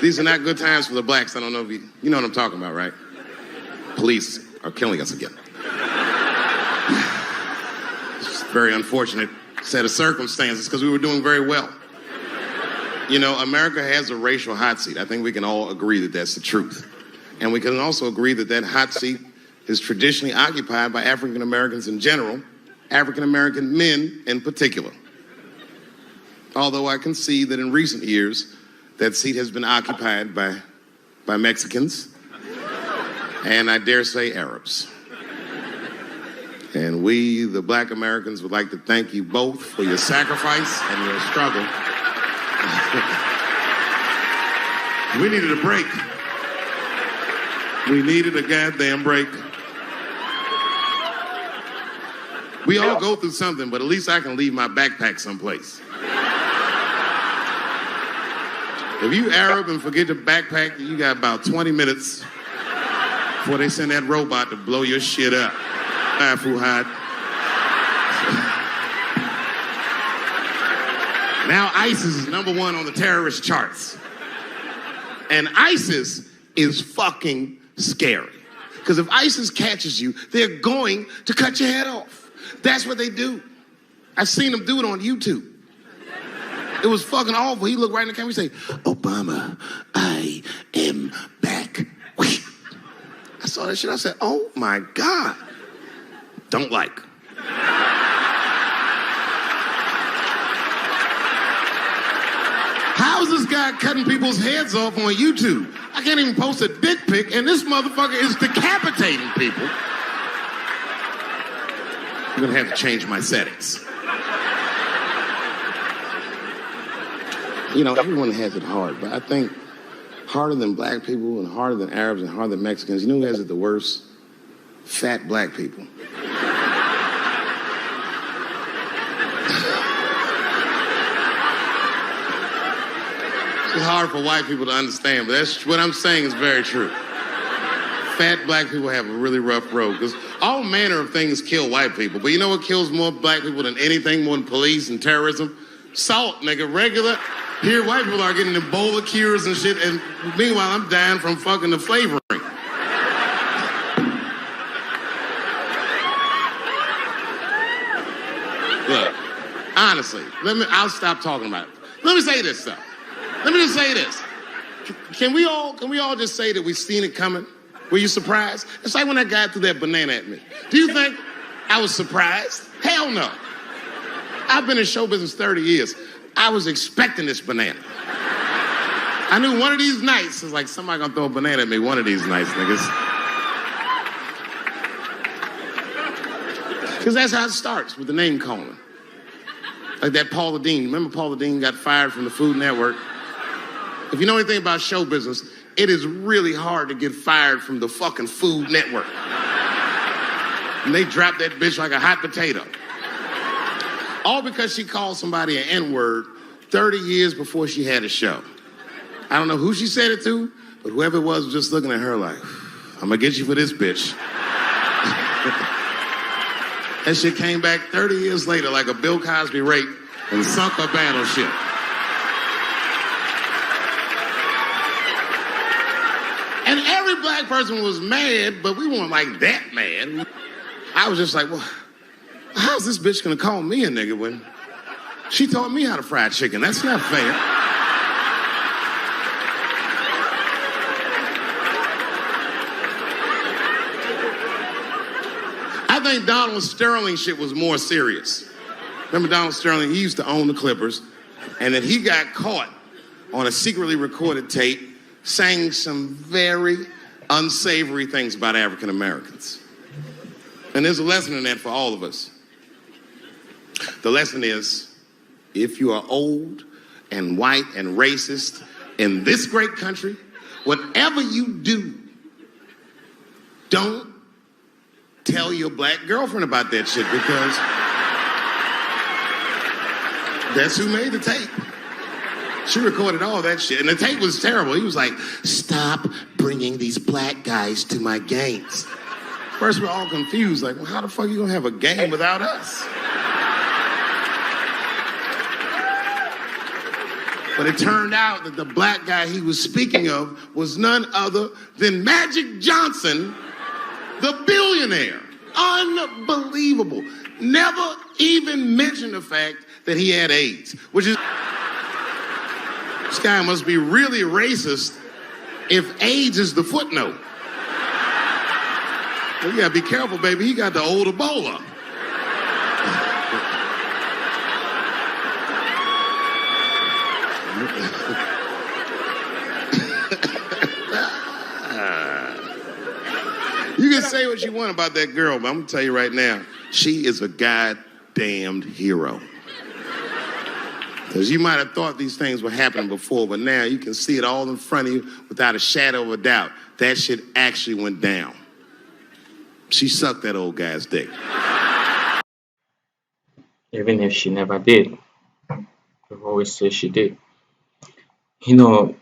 These are not good times for the blacks. I don't know if you know what I'm talking about, right? Police are killing us again. It's a very unfortunate set of circumstances because we were doing very well. You know, America has a racial hot seat. I think we can all agree that that's the truth. And we can also agree that that hot seat is traditionally occupied by African Americans in general, African American men in particular. Although I can see that in recent years, that seat has been occupied by Mexicans, and I dare say Arabs. And we, the black Americans, would like to thank you both for your sacrifice and your struggle. We needed a break. We needed a goddamn break. We all go through something, but at least I can leave my backpack someplace. If you Arab and forget your backpack, you got about 20 minutes before they send that robot to blow your shit up. Fuhad. Now ISIS is number 1 on the terrorist charts. And ISIS is fucking scary. Because if ISIS catches you, they're going to cut your head off. That's what they do. I've seen them do it on YouTube. It was fucking awful. He looked right in the camera and say, Obama, I am back. I saw that shit. I said, oh my God. Don't like. How is this guy cutting people's heads off on YouTube? I can't even post a dick pic, and this motherfucker is decapitating people. I'm gonna have to change my settings. You know, everyone has it hard, but I think harder than black people and harder than Arabs and harder than Mexicans, you know who has it the worst? Fat black people. It's hard for white people to understand, but that's what I'm saying is very true. Fat black people have a really rough road because all manner of things kill white people. But you know what kills more black people than anything, more than police and terrorism? Salt, nigga, regular. Here, white people are getting Ebola cures and shit, and meanwhile, I'm dying from fucking the flavoring. Look, honestly, I'll stop talking about it. Let me say this, though. Let me just say this. Can we all just say that we've seen it coming? Were you surprised? It's like when that guy threw that banana at me. Do you think I was surprised? Hell no. I've been in show business 30 years. I was expecting this banana. I knew one of these nights, it's like somebody gonna throw a banana at me one of these nights, niggas. Because that's how it starts, with the name calling. Like that Paula Deen. Remember Paula Deen got fired from the Food Network? If you know anything about show business, it is really hard to get fired from the fucking Food Network. And they dropped that bitch like a hot potato. All because she called somebody an N-word 30 years before she had a show. I don't know who she said it to, but whoever it was just looking at her like, I'm gonna get you for this bitch. That shit came back 30 years later like a Bill Cosby rape and sunk her battleship. And every black person was mad, but we weren't like that mad. I was just like, well, how's this bitch gonna call me a nigga when she taught me how to fry chicken? That's not fair. I think Donald Sterling shit was more serious. Remember Donald Sterling? He used to own the Clippers, and then he got caught on a secretly recorded tape saying some very unsavory things about African Americans. And there's a lesson in that for all of us. The lesson is, if you are old and white and racist in this great country, whatever you do, don't tell your black girlfriend about that shit, because that's who made the tape. She recorded all that shit, and the tape was terrible. He was like, stop bringing these black guys to my games. First, we're all confused, like, well, how the fuck are you gonna have a game without us? But it turned out that the black guy he was speaking of was none other than Magic Johnson, the billionaire. Unbelievable. Never even mentioned the fact that he had AIDS, which is... This guy must be really racist if AIDS is the footnote. Well, you gotta be careful, baby. He got the old Ebola. You can say what you want about that girl, but I'm gonna tell you right now, she is a goddamned hero. Because you might have thought these things were happening before, but now you can see it all in front of you without a shadow of a doubt. That shit actually went down. She sucked that old guy's dick. Even if she never did. I've always said she did. You know,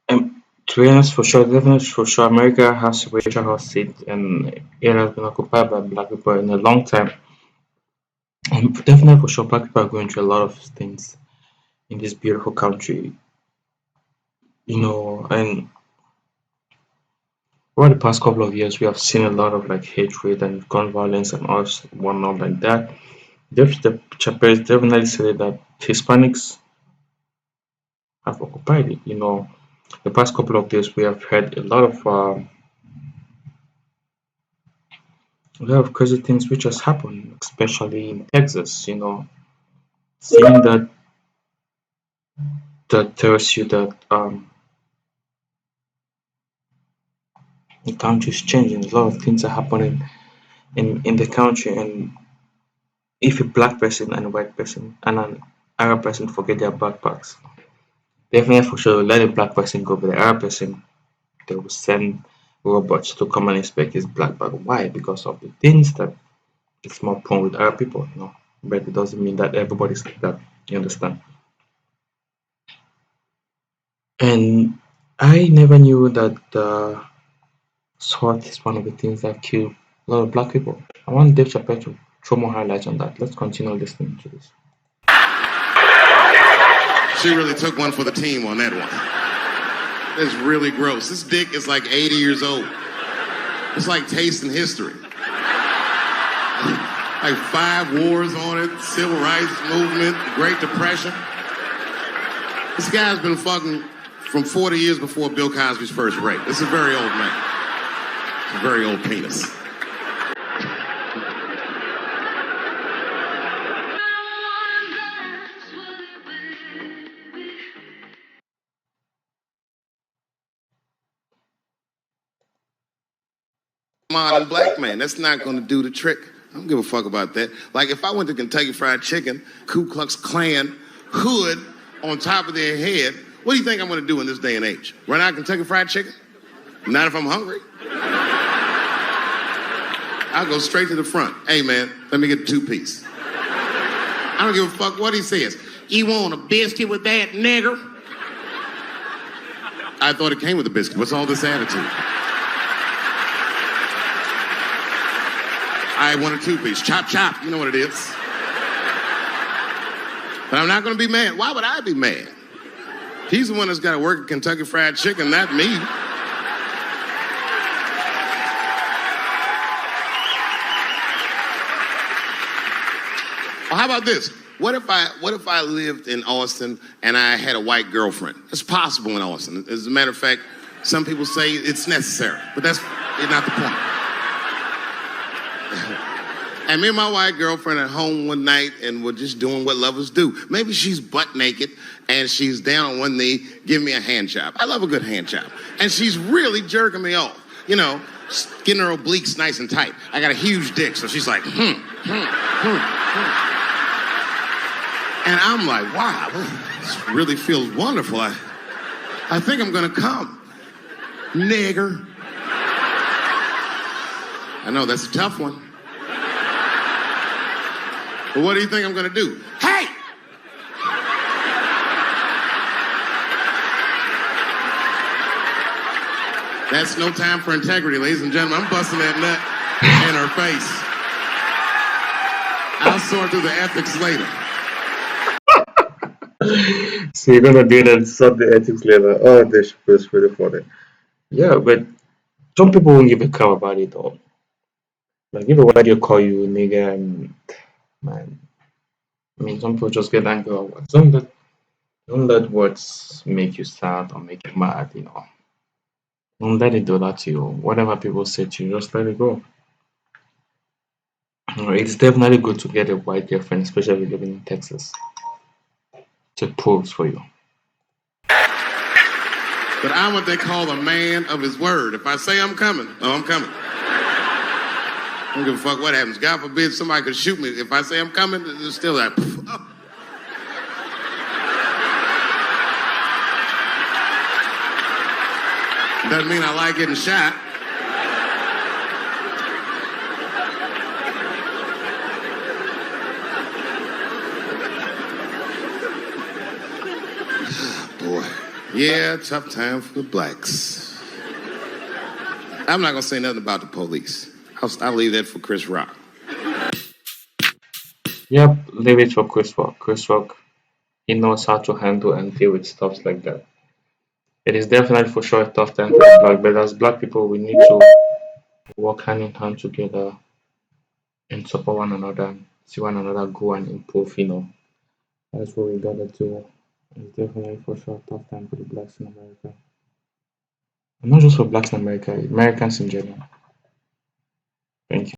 to be honest, for sure, definitely for sure, America has racial hot seat and it has been occupied by black people in a long time. And definitely for sure, black people are going through a lot of things in this beautiful country. You know, and over the past couple of years, we have seen a lot of like hatred and gun violence and all whatnot like that. The Chappelle definitely said that Hispanics have occupied it. You know, the past couple of days we have heard a lot of crazy things which has happened, especially in Texas. You know, seeing that tells you that the country is changing. A lot of things are happening in the country, and if a black person and a white person and an Arab person forget their backpacks, definitely for sure let a black person go, but the Arab person they will send robots to come and inspect his black bag. Why? Because of the things that it's more prone with Arab people, you know. But it doesn't mean that everybody's like that. You understand? And I never knew that SWAT is one of the things that kill a lot of black people. I want Dave Chappelle to throw more highlights on that. Let's continue listening to this. She really took one for the team on that one. That's really gross. This dick is like 80 years old. It's like tasting history. Like 5 wars on it, civil rights movement, Great Depression. This guy's been fucking from 40 years before Bill Cosby's first rape. This is a very old man. It's a very old penis. Modern black man, that's not going to do the trick. I don't give a fuck about that. Like if I went to Kentucky Fried Chicken, Ku Klux Klan, hood on top of their head, what do you think I'm going to do in this day and age? Run out Kentucky Fried Chicken? Not if I'm hungry. I'll go straight to the front. Hey man, let me get a 2-piece. I don't give a fuck what he says. You want a biscuit with that, nigger? I thought it came with a biscuit. What's all this attitude? I want a 2-piece. Chop, chop. You know what it is. But I'm not going to be mad. Why would I be mad? He's the one that's got to work at Kentucky Fried Chicken, not me. Well, how about this? What if I lived in Austin and I had a white girlfriend? It's possible in Austin. As a matter of fact, some people say it's necessary, but that's not the point. And me and my white girlfriend at home one night and we're just doing what lovers do. Maybe she's butt naked and she's down on one knee giving me a hand job. I love a good hand job. And she's really jerking me off. You know, getting her obliques nice and tight. I got a huge dick, so she's like, And I'm like, wow, this really feels wonderful. I think I'm gonna come. Nigger. I know, that's a tough one. But what do you think I'm gonna do? Hey! That's no time for integrity, ladies and gentlemen. I'm busting that nut in her face. I'll sort through the ethics later. So you're gonna do that Sunday ethics later. Oh, this was really funny. Yeah, but some people won't give a crap about it all. Like if anybody call you a nigga and man, I mean some people just get angry or what. Don't let words make you sad or make you mad, Don't let it do that to you. Whatever people say to you, just let it go. It's definitely good to get a white girlfriend, especially living in Texas. To prove for you. But I'm what they call a man of his word. If I say I'm coming, oh, I'm coming. I don't give a fuck what happens. God forbid somebody could shoot me. If I say I'm coming, it's still like, oh. Doesn't mean I like getting shot. Boy. Yeah, tough time for the blacks. I'm not going to say nothing about the police. I'll leave that for Chris Rock. Yep, leave it for Chris Rock. Chris Rock, he knows how to handle and deal with stuff like that. It is definitely for sure a tough time for black, but as black people, we need to work hand in hand together and support one another, see one another grow and improve. That's what we gotta do. It's definitely for sure a tough time for the blacks in America. And not just for blacks in America, Americans in general. Thank you.